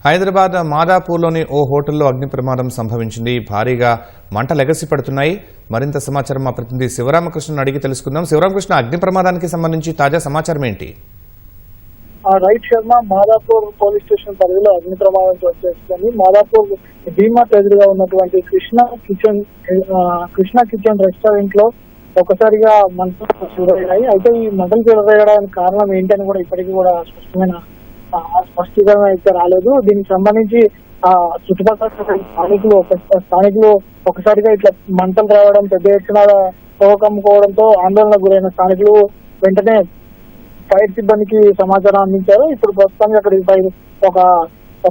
హైదరాబాద్ మాదాపూర్లోని ఓ హోటల్లో అగ్ని ప్రమాదం సంభవించింది. భారీగా మంటలు ఎగసిపడుతున్నాయి. మరింత సమాచారం మా ప్రతినిధి శివరామకృష్ణను అడిగి తెలుసుకుందాం. శివరామకృష్ణ, అగ్ని ప్రమాదానికి సంబంధించి తాజా సమాచారం ఏంటి? Right Sharma, Madhapur police station పరిధిలో అగ్ని ప్రమాదం చోటు చేసుకుంది. మాదాపూర్ డీమార్ట్ ఎదురుగా ఉన్నటువంటి కృష్ణ కిచెన్ రెస్టారెంట్ లో ఒకసారిగా మంటలు చెలరేగాయి. అయితే ఈ మంటలు చెలరేగడానికి కారణం ఏంటని కూడా ఇప్పటికీ కూడా స్పష్టీకరణ అయితే రాలేదు. దీనికి సంబంధించి చుట్టుపక్కల స్థానికులు ఒకసారిగా ఇట్లా మంటలు రావడం, పెద్ద ఎత్తున పొగ కమ్ముకోవడంతో ఆందోళనకు గురైన స్థానికులు వెంటనే ఫైర్ సిబ్బందికి సమాచారం అందించారు. ఇప్పుడు ప్రస్తుతానికి అక్కడ ఒక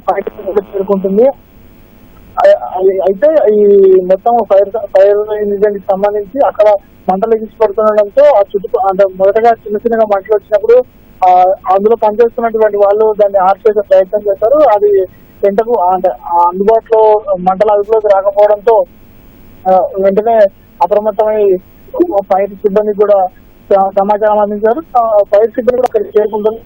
ఫైర్ చేరుకుంటుంది. అయితే ఈ మొత్తం ఫైర్ ఇన్సిడెంట్ కి సంబంధించి అక్కడ మంటలు ఎగిసిపడుతుండడంతో ఆ అంటే మొదటగా చిన్నగా మంటలు వచ్చినప్పుడు అందులో పనిచేస్తున్నటువంటి వాళ్ళు దాన్ని ఆర్చేసే ప్రయత్నం చేశారు. అది వెంటకు అంటే అందుబాటులో మంటల అదుపులోకి రాకపోవడంతో వెంటనే అప్రమత్తమై ఫైర్ సిబ్బంది కూడా సమాచారం అందించారు. ఫైర్ సిబ్బంది కూడా అక్కడికి చేరుకుంటుంది.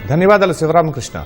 ధన్యవాదాలు శివరామకృష్ణ.